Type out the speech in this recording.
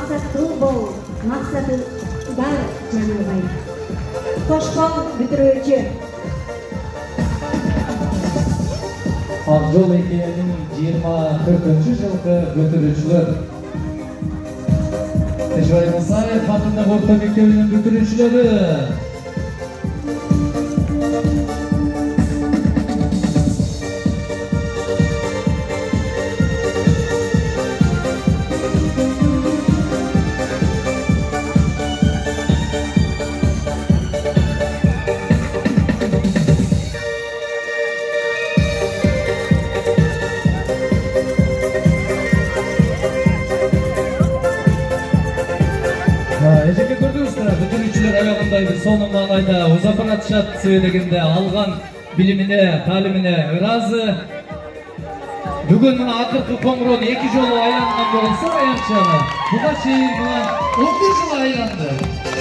Maksatlı bol, maksadı dar canılbayı. Koşkol bitiruvchi. Akjol Eke'nin 20-40 жылғы бүтірушілер. Тежбай Мұсаев атындағы орта мектебінің бүтірушілері. Ежеке көрдіңіздер, бүтірушілер аяғындайды соның маңайда Узапарат шат сөйлегенде алған біліміне, таліміне ыразы. Бүгін мұна ақырқы қоңырон 2 жолы айланған болса аяншаны. Бұға шейін мұна 30 жыл айланды.